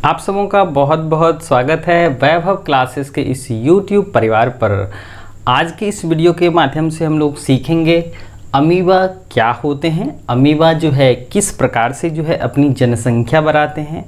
आप सबों का बहुत बहुत स्वागत है वैभव क्लासेस के इस YouTube परिवार पर। आज के इस वीडियो के माध्यम से हम लोग सीखेंगे अमीबा क्या होते हैं, अमीबा जो है किस प्रकार से जो है अपनी जनसंख्या बढ़ाते हैं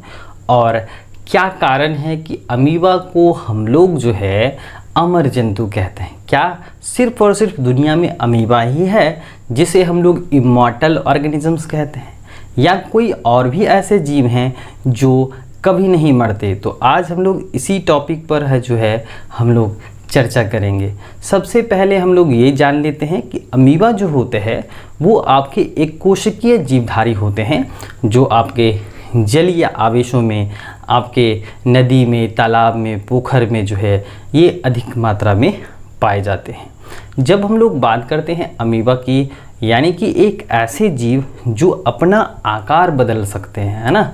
और क्या कारण है कि अमीबा को हम लोग जो है अमर जंतु कहते हैं। क्या सिर्फ और सिर्फ दुनिया में अमीबा ही है जिसे हम लोग इमॉर्टल ऑर्गेनिजम्स कहते हैं, या कोई और भी ऐसे जीव हैं जो कभी नहीं मरते? तो आज हम लोग इसी टॉपिक पर है जो है हम लोग चर्चा करेंगे। सबसे पहले हम लोग ये जान लेते हैं कि अमीबा जो होते हैं वो आपके एक कोशिकीय जीवधारी होते हैं जो आपके जलीय आवेशों में, आपके नदी में, तालाब में, पोखर में जो है ये अधिक मात्रा में पाए जाते हैं। जब हम लोग बात करते हैं अमीबा की, यानी कि एक ऐसे जीव जो अपना आकार बदल सकते हैं, है ना,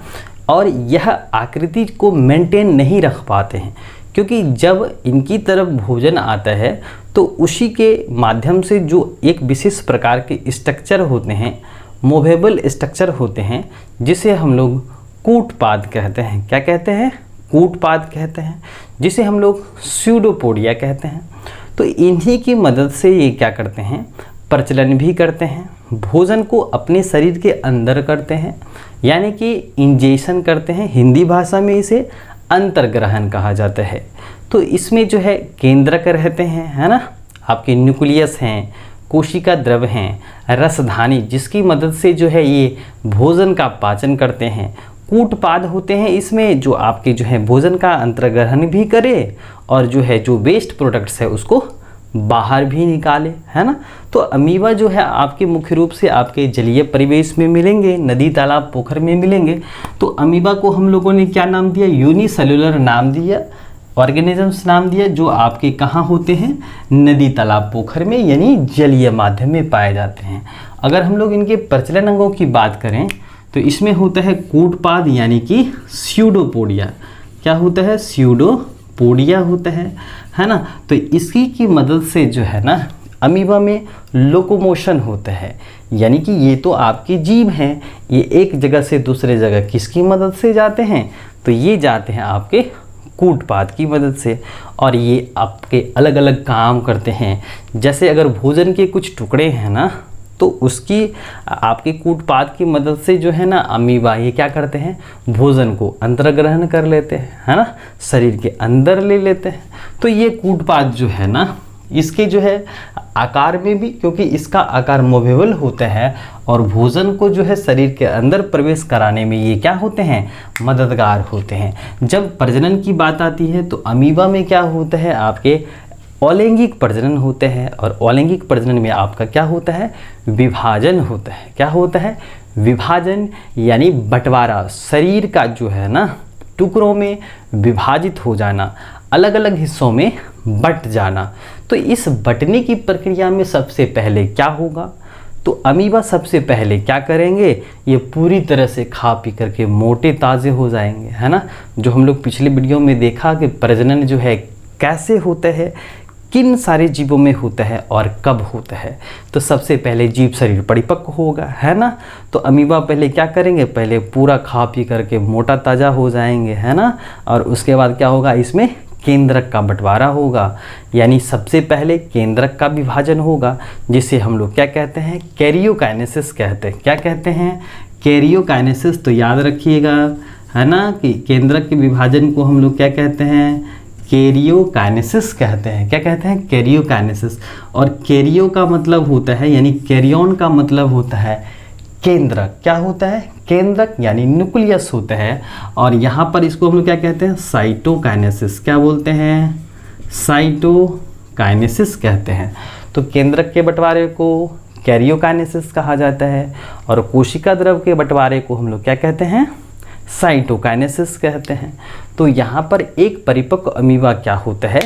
और यह आकृति को मेंटेन नहीं रख पाते हैं, क्योंकि जब इनकी तरफ भोजन आता है तो उसी के माध्यम से जो एक विशेष प्रकार के स्ट्रक्चर होते हैं, मूवेबल स्ट्रक्चर होते हैं, जिसे हम लोग कूटपाद कहते हैं। क्या कहते हैं? कूटपाद कहते हैं, जिसे हम लोग स्यूडोपोडिया कहते हैं। तो इन्हीं की मदद से ये क्या करते हैं, प्रचलन भी करते हैं, भोजन को अपने शरीर के अंदर करते हैं, यानी कि इंजेक्शन करते हैं। हिंदी भाषा में इसे अंतर्ग्रहण कहा जाता है। तो इसमें जो है केंद्रक रहते हैं, है ना, आपके न्यूक्लियस हैं, कोशिका द्रव हैं, रसधानी, जिसकी मदद से जो है ये भोजन का पाचन करते हैं। कूटपाद होते हैं इसमें जो आपके जो है भोजन का अंतर्ग्रहण भी करे और जो है जो वेस्ट प्रोडक्ट्स है उसको बाहर भी निकाले, है ना। तो अमीबा जो है आपके मुख्य रूप से आपके जलीय परिवेश में मिलेंगे, नदी, तालाब, पोखर में मिलेंगे। तो अमीबा को हम लोगों ने क्या नाम दिया? यूनिसेलुलर नाम दिया, ऑर्गेनिजम्स नाम दिया, जो आपके कहाँ होते हैं? नदी, तालाब, पोखर में, यानी जलीय माध्यम में पाए जाते हैं। अगर हम लोग इनके प्रचलन अंगों की बात करें तो इसमें होता है कूटपाद, यानी कि स्यूडोपोडिया। क्या होता है? स्यूडोपोडिया होता है ना। तो इसी की मदद से जो है ना अमीबा में लोकोमोशन होता है, यानी कि ये तो आपके जीव हैं, ये एक जगह से दूसरे जगह किसकी मदद से जाते हैं? तो ये जाते हैं आपके कूटपाद की मदद से, और ये आपके अलग अलग काम करते हैं। जैसे अगर भोजन के कुछ टुकड़े हैं ना, तो उसकी आपके कूटपाद की मदद से जो है ना अमीबा ये क्या करते हैं, भोजन को अंतर्ग्रहण कर लेते हैं, है ना, शरीर के अंदर ले लेते हैं। तो ये कूटपाद जो है ना, इसके जो है आकार में भी, क्योंकि इसका आकार मूवेबल होता है और भोजन को जो है शरीर के अंदर प्रवेश कराने में ये क्या होते हैं, मददगार होते हैं। जब प्रजनन की बात आती है तो अमीबा में क्या होता है, आपके अलैंगिक प्रजनन होते हैं, और अलैंगिक प्रजनन में आपका क्या होता है, विभाजन होता है। क्या होता है? विभाजन, यानी बंटवारा, शरीर का जो है ना टुकड़ों में विभाजित हो जाना, अलग अलग हिस्सों में बट जाना। तो इस बटने की प्रक्रिया में सबसे पहले क्या होगा, तो अमीबा सबसे पहले क्या करेंगे, ये पूरी तरह से खा पी करके मोटे ताज़े हो जाएंगे, है ना। जो हम लोग पिछले वीडियो में देखा कि प्रजनन जो है कैसे होता है, किन सारे जीवों में होता है और कब होता है। तो सबसे पहले जीव शरीर परिपक्व होगा, है ना। तो अमीबा पहले क्या करेंगे, पहले पूरा खा पी करके मोटा ताज़ा हो जाएंगे, है ना, और उसके बाद क्या होगा, इसमें केंद्रक का बंटवारा होगा, यानी सबसे पहले केंद्रक का विभाजन होगा, जिसे हम लोग क्या कहते हैं, कैरियोकाइनेसिस कहते हैं। क्या कहते हैं? कैरियोकाइनेसिस। तो याद रखिएगा, है ना, कि केंद्रक के विभाजन को हम लोग क्या कहते हैं, कैरियोकाइनेसिस कहते हैं। क्या कहते हैं? कैरियोकाइनेसिस। और कैरियो का मतलब होता है, यानी कैरियन का मतलब होता है केंद्रक। क्या होता है? केंद्रक, यानी न्यूक्लियस होता है। और यहाँ पर इसको हम लोग क्या कहते हैं, साइटोकाइनेसिस। क्या बोलते हैं? साइटोकाइनेसिस कहते हैं। तो केंद्रक के बंटवारे को कैरियोकाइनेसिस कहा जाता है, और कोशिका द्रव के बंटवारे को हम लोग क्या कहते हैं, साइटोकाइनेसिस कहते हैं। तो यहाँ पर एक परिपक्व अमीबा क्या होता है,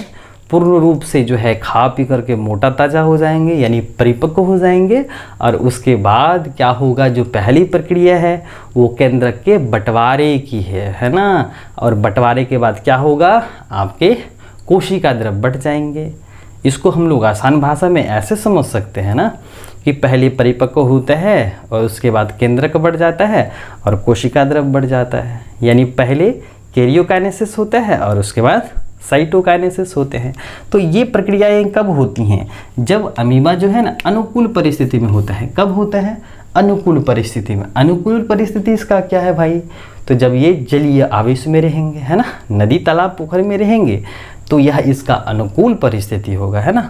पूर्ण रूप से जो है खा पी करके मोटा ताज़ा हो जाएंगे, यानी परिपक्व हो जाएंगे। और उसके बाद क्या होगा, जो पहली प्रक्रिया है वो केंद्रक के बंटवारे की है ना। और बंटवारे के बाद क्या होगा, आपके कोशिका द्रव बढ़ जाएंगे। इसको हम लोग आसान भाषा में ऐसे समझ सकते हैं ना कि पहले परिपक्व होता है और उसके बाद केंद्रक बढ़ जाता है और कोशिका द्रव बढ़ जाता है। यानी पहले कैरियोकाइनेसिस होता है और उसके बाद साइटोकाइनेसिस होते हैं। तो ये प्रक्रियाएं कब होती हैं? जब अमीबा जो है ना अनुकूल परिस्थिति में होता है। कब होता है? अनुकूल परिस्थिति में। अनुकूल परिस्थिति इसका क्या है भाई? तो जब ये जलीय आवेश में रहेंगे, है ना, नदी तालाब पोखर में रहेंगे, तो यह इसका अनुकूल परिस्थिति होगा, है ना।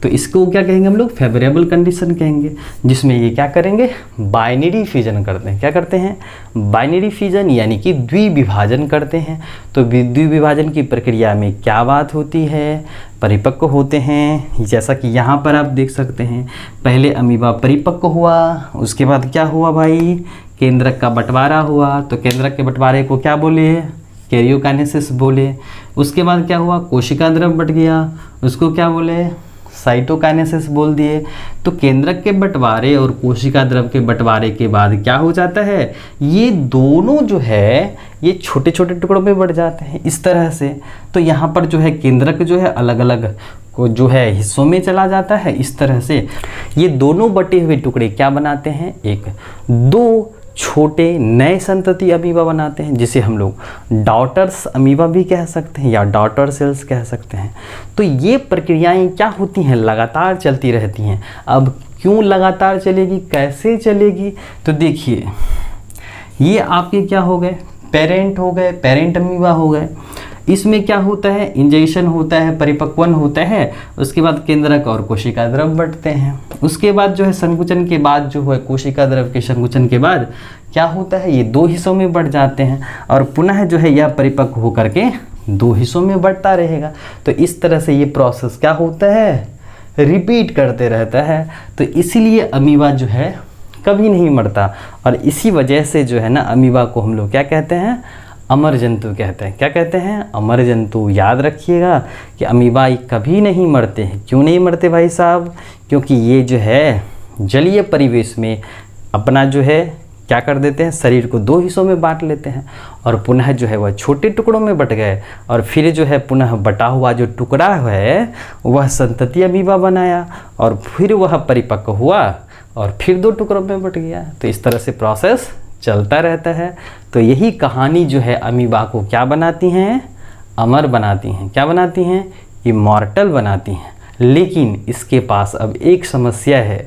तो इसको क्या कहेंगे हम लोग? फेवरेबल कंडीशन कहेंगे, जिसमें ये क्या करेंगे? बाइनरी फिजन करते हैं। क्या करते हैं? बाइनरी फिजन, यानी कि द्विविभाजन करते हैं। तो द्विविभाजन की प्रक्रिया में क्या बात होती है? परिपक्व होते हैं, जैसा कि यहाँ पर आप देख सकते हैं। पहले अमीबा परिपक्व हुआ, उसके बाद क्या हुआ भाई? केंद्रक का बंटवारा हुआ। तो केंद्रक के बंटवारे को क्या बोले? कैरियोकाइनेसिस बोले। उसके बाद क्या हुआ? कोशिका द्रव बट गया, उसको क्या बोले? साइटोकाइनेसिस बोल दिए। तो केंद्रक के बंटवारे और कोशिका द्रव के बंटवारे के बाद क्या हो जाता है? ये दोनों जो है ये छोटे छोटे टुकड़ों में बढ़ जाते हैं इस तरह से। तो यहाँ पर जो है केंद्रक जो है अलग अलग को जो है हिस्सों में चला जाता है इस तरह से। ये दोनों बटे हुए टुकड़े क्या बनाते हैं? एक दो छोटे नए संतति अमीबा बनाते हैं, जिसे हम लोग डॉटर्स अमीबा भी कह सकते हैं या डॉटर सेल्स कह सकते हैं। तो ये प्रक्रियाएं क्या होती हैं? लगातार चलती रहती हैं। अब क्यों लगातार चलेगी, कैसे चलेगी? तो देखिए, ये आपके क्या हो गए? पेरेंट हो गए, पेरेंट अमीबा हो गए। इसमें क्या होता है? इंजेक्शन होता है, परिपक्वन होता है, उसके बाद केंद्रक और कोशिका द्रव बढ़ते हैं। उसके बाद जो है संकुचन के बाद जो है कोशिका द्रव के संकुचन के बाद क्या होता है? ये दो हिस्सों में बढ़ जाते हैं और पुनः जो है यह परिपक्व होकर के दो हिस्सों में बढ़ता रहेगा। तो इस तरह से ये प्रोसेस क्या होता है? रिपीट करते रहता है। तो इसीलिए अमीबा जो है कभी नहीं मरता, और इसी वजह से जो है ना अमीबा को हम लोग क्या कहते हैं? अमर जंतु कहते हैं। क्या कहते हैं? अमर जंतु। याद रखिएगा कि अमीबा कभी नहीं मरते हैं। क्यों नहीं मरते भाई साहब? क्योंकि ये जो है जलीय परिवेश में अपना जो है क्या कर देते हैं? शरीर को दो हिस्सों में बांट लेते हैं और पुनः जो है वह छोटे टुकड़ों में बट गए, और फिर जो है पुनः बटा हुआ जो टुकड़ा है वह संतति अमीबा बनाया, और फिर वह परिपक्व हुआ और फिर दो टुकड़ों में बट गया। तो इस तरह से प्रोसेस चलता रहता है। तो यही कहानी जो है अमीबा को क्या बनाती हैं? अमर बनाती हैं। क्या बनाती हैं? इमॉर्टल बनाती हैं। लेकिन इसके पास अब एक समस्या है।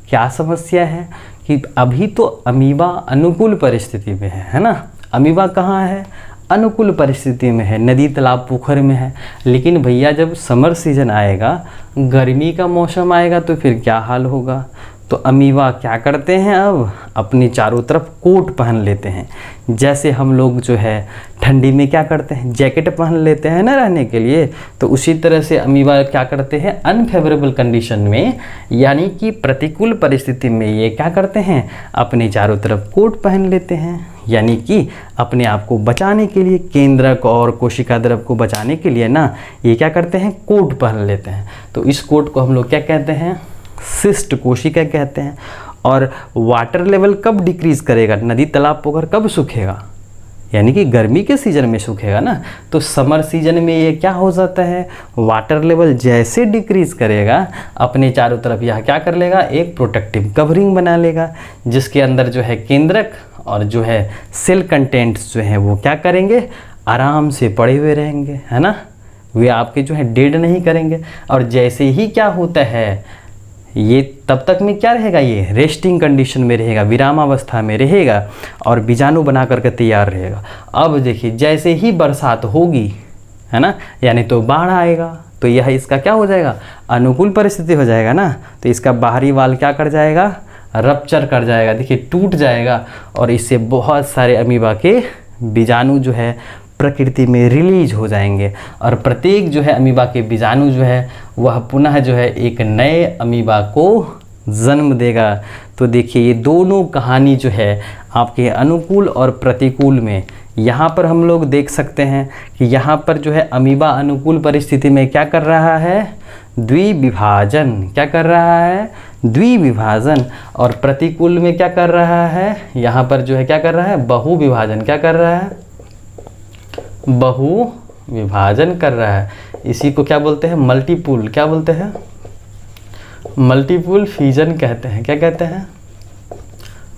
क्या समस्या है? कि अभी तो अमीबा अनुकूल परिस्थिति में है ना। अमीबा कहाँ है? अनुकूल परिस्थिति में है, नदी तालाब पोखर में है। लेकिन भैया जब समर सीजन आएगा, गर्मी का मौसम आएगा, तो फिर क्या हाल होगा? तो अमीबा क्या करते हैं? अब अपने चारों तरफ कोट पहन लेते हैं। जैसे हम लोग जो है ठंडी में क्या करते हैं? जैकेट पहन लेते हैं ना रहने के लिए। तो उसी तरह से अमीबा क्या करते हैं? अनफेवरेबल कंडीशन में, यानी कि प्रतिकूल परिस्थिति में ये क्या करते हैं? अपने चारों तरफ कोट पहन लेते हैं, यानी कि अपने आप को बचाने के लिए, केंद्रक और कोशिका द्रव को बचाने के लिए ना ये क्या करते हैं? कोट पहन लेते हैं। तो इस कोट को हम लोग क्या कहते हैं? सिस्ट कोशिका कहते हैं। और वाटर लेवल कब डिक्रीज करेगा? नदी तालाब पोखर कब सूखेगा? यानी कि गर्मी के सीजन में सूखेगा ना। तो समर सीजन में ये क्या हो जाता है? वाटर लेवल जैसे डिक्रीज करेगा, अपने चारों तरफ यह क्या कर लेगा? एक प्रोटेक्टिव कवरिंग बना लेगा, जिसके अंदर जो है केंद्रक और जो है सेल कंटेंट्स जो हैं वो क्या करेंगे? आराम से पड़े हुए रहेंगे, है ना। वे आपके जो है डेड नहीं करेंगे। और जैसे ही क्या होता है, ये तब तक में क्या रहेगा? ये रेस्टिंग कंडीशन में रहेगा, विरामावस्था में रहेगा और बीजाणु बना करके तैयार रहेगा। अब देखिए जैसे ही बरसात होगी, है ना, यानी तो बाढ़ आएगा, तो यह इसका क्या हो जाएगा? अनुकूल परिस्थिति हो जाएगा ना। तो इसका बाहरी वाल क्या कर जाएगा? रप्चर कर जाएगा, देखिए टूट जाएगा, और इससे बहुत सारे अमीबा के बीजाणु जो है प्रकृति में रिलीज हो जाएंगे, और प्रत्येक जो है अमीबा के बीजाणु जो है वह पुनः जो है एक नए अमीबा को जन्म देगा। तो देखिए ये दोनों कहानी जो है आपके अनुकूल और प्रतिकूल में, यहाँ पर हम लोग देख सकते हैं कि यहाँ पर जो है अमीबा अनुकूल परिस्थिति में क्या कर रहा है? द्विविभाजन। क्या कर रहा है? द्विविभाजन। और प्रतिकूल में क्या कर रहा है? यहाँ पर जो है क्या कर रहा है? बहुविभाजन। क्या कर रहा है? बहु विभाजन कर रहा है। इसी को क्या बोलते हैं? मल्टीपुल। क्या बोलते हैं? मल्टीपुल फिजन कहते हैं। क्या कहते हैं?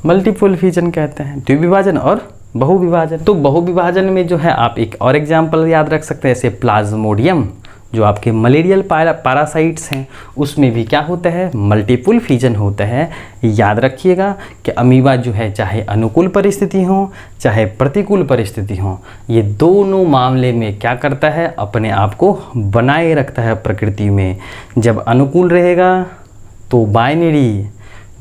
मल्टीपुल फिजन कहते हैं। द्विविभाजन और बहुविभाजन। तो बहुविभाजन में जो है आप एक और एग्जाम्पल याद रख सकते हैं, जैसे प्लाज्मोडियम जो आपके मलेरियल पैरासाइट्स हैं, उसमें भी क्या होता है, मल्टीपल फिजन होता है। याद रखिएगा कि अमीबा जो है चाहे अनुकूल परिस्थिति हो चाहे प्रतिकूल परिस्थिति हो, ये दोनों मामले में क्या करता है, अपने आप को बनाए रखता है प्रकृति में। जब अनुकूल रहेगा तो बाइनरी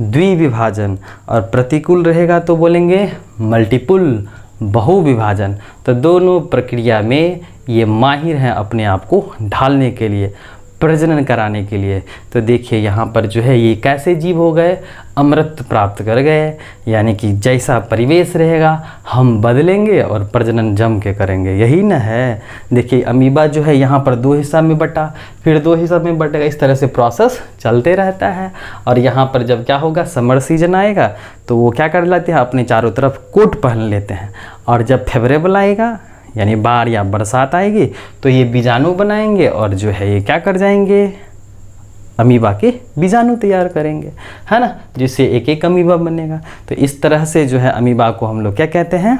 द्विविभाजन और प्रतिकूल रहेगा तो बोलेंगे मल्टीपल बहुविभाजन। तो दोनों प्रक्रिया में ये माहिर हैं अपने आप को ढालने के लिए, प्रजनन कराने के लिए। तो देखिए यहाँ पर जो है ये कैसे जीव हो गए, अमृत प्राप्त कर गए, यानी कि जैसा परिवेश रहेगा हम बदलेंगे और प्रजनन जम के करेंगे, यही न है। देखिए अमीबा जो है यहाँ पर 2 हिस्सा में बटा, फिर 2 हिस्सा में बटेगा, इस तरह से प्रोसेस चलते रहता है। और यहाँ पर जब क्या होगा, समर सीजन आएगा तो वो क्या कर लेते हैं, अपने चारों तरफ कोट पहन लेते हैं। और जब फेवरेबल आएगा यानी बाढ़ या बरसात आएगी तो ये बीजाणु बनाएंगे और जो है ये क्या कर जाएंगे, अमीबा के बीजाणु तैयार करेंगे, है ना, जिससे एक एक अमीबा बनेगा। तो इस तरह से जो है अमीबा को हम लोग क्या कहते हैं,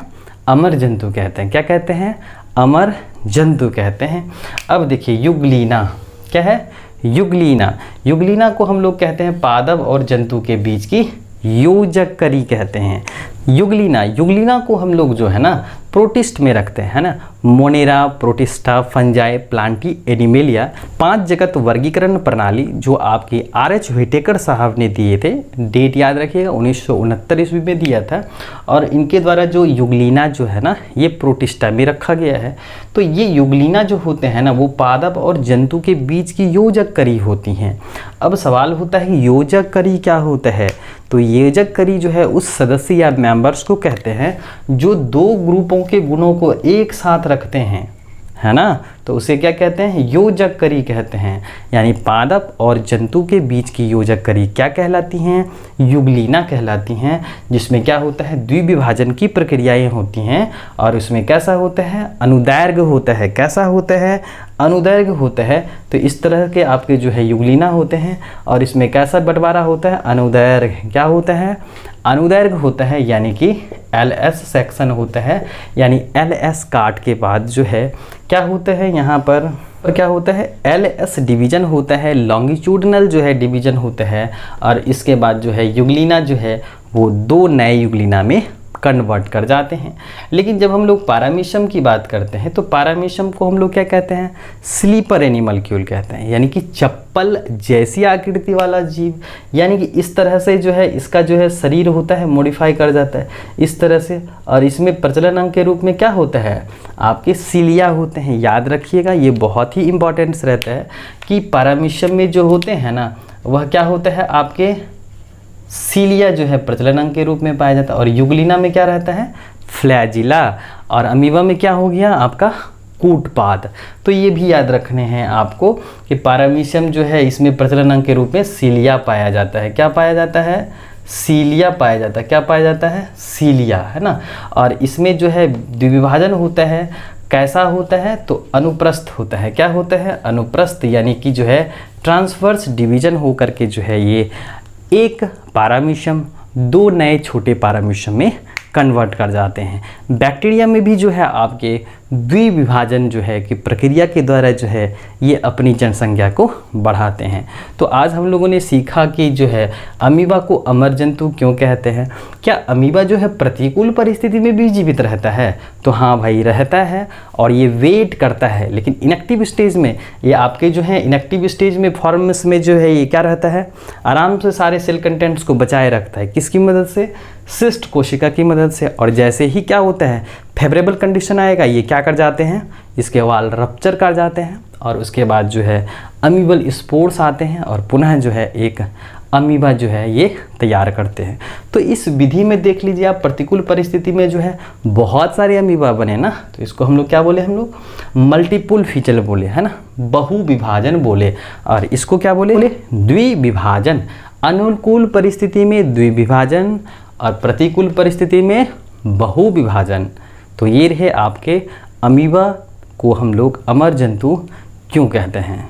अमर जंतु कहते हैं। क्या कहते हैं, अमर जंतु कहते हैं। अब देखिए युगलीना क्या है, युगलीना, युगलीना को हम लोग कहते हैं पादप और जंतु के बीच की योजक करी कहते हैं। युगलीना, युगलीना को हम लोग जो है ना प्रोटिस्ट में रखते हैं, है ना, Monera, protista, fungi, Plantae, animalia 5 जगत वर्गीकरण प्रणाली जो आपके R.H. व्हिटेकर साहब ने दिए थे। डेट याद रखिएगा 1969 ईस्वी में दिया था। और इनके द्वारा जो युगलीना जो है ना ये प्रोटिस्टा में रखा गया है। तो ये युगलीना जो होते हैं ना वो पादप और जंतु के बीच की योजक करी होती हैं। अब सवाल होता है योजक करी क्या होता है, तो योजक करी जो है उस सदस्य या मेंबर्स को कहते हैं जो 2 ग्रुपों के गुणों को एक साथ रखते हैं, है ना, तो उसे क्या कहते हैं, योजक करी कहते हैं। यानी पादप और जंतु के बीच की योजक करी क्या कहलाती हैं, युगलीना कहलाती हैं। जिसमें क्या होता है, द्विविभाजन की प्रक्रियाएं होती हैं और उसमें कैसा होता है, अनुदैर्घ्य होता है। कैसा होता है, अनुदैर्घ्य होता है। तो इस तरह के आपके जो है युगलीना होते हैं और इसमें कैसा बंटवारा होता है, अनुदैर्घ्य। क्या होता है, अनुदैर्घ्य होता है, यानी कि LS सेक्शन होता है। यानी LS काट के बाद जो है क्या होता है, यहाँ पर क्या होता है, LS डिवीजन होता है, लॉन्गिट्यूडनल जो है डिवीजन होता है। और इसके बाद जो है युगलीना जो है वो 2 नए युगलीना में कन्वर्ट कर जाते हैं। लेकिन जब हम लोग पारामीशियम की बात करते हैं तो पारामीशियम को हम लोग क्या कहते हैं, स्लीपर एनिमल्क्यूल कहते हैं, यानी कि चप्पल जैसी आकृति वाला जीव। यानी कि इस तरह से जो है इसका जो है शरीर होता है मॉडिफाई कर जाता है इस तरह से। और इसमें प्रचलन अंग के रूप में क्या होता है, आपके सीलिया होते हैं। याद रखिएगा ये बहुत ही इंपॉर्टेंस रहता है कि पारामीशियम में जो होते हैं ना वह क्या होता है, आपके सीलिया जो है प्रचलन अंग के रूप में पाया जाता है। और युगलीना में क्या रहता है, फ्लैजिला। और अमीबा में क्या हो गया, आपका कूटपाद। तो ये भी याद रखने हैं आपको कि पारामीशियम जो है इसमें प्रचलन अंग के रूप में सीलिया पाया जाता है। क्या पाया जाता है, सीलिया पाया जाता है। क्या पाया जाता है, सीलिया, है ना। और इसमें जो है द्विविभाजन होता है, कैसा होता है, तो अनुप्रस्थ होता है। क्या होता है, अनुप्रस्थ, यानी कि जो है ट्रांसवर्स डिवीजन हो करके जो है ये एक पारामीशियम 2 नए छोटे पारामीशियम में कन्वर्ट कर जाते हैं। बैक्टीरिया में भी जो है आपके द्विविभाजन जो है कि प्रक्रिया के द्वारा जो है ये अपनी जनसंख्या को बढ़ाते हैं। तो आज हम लोगों ने सीखा कि जो है अमीबा को अमर जंतु क्यों कहते हैं। क्या अमीबा जो है प्रतिकूल परिस्थिति में भी जीवित रहता है, तो हाँ भाई रहता है और ये वेट करता है। लेकिन इनएक्टिव स्टेज में ये आपके जो है इनएक्टिव स्टेज में फॉर्म्स में जो है ये क्या रहता है, आराम से सारे सेल कंटेंट्स को बचाए रखता है। किसकी मदद से, सिस्ट कोशिका की मदद से। और जैसे ही क्या होता है फेवरेबल कंडीशन आएगा ये क्या कर जाते हैं, इसके वाल रप्चर कर जाते हैं और उसके बाद जो है अमीबल स्पोर्स आते हैं और पुनः जो है एक अमीबा जो है ये तैयार करते हैं। तो इस विधि में देख लीजिए आप, प्रतिकूल परिस्थिति में जो है बहुत सारे अमीबा बने ना, तो इसको हम लोग क्या बोले, हम लोग मल्टीपल फीचर बोले, है ना, बहुविभाजन बोले। और इसको क्या बोले, द्विविभाजन। अनुकूल परिस्थिति में द्विविभाजन और प्रतिकूल परिस्थिति में बहुविभाजन। तो ये रहे आपके अमीबा को हम लोग अमर जंतु क्यों कहते हैं।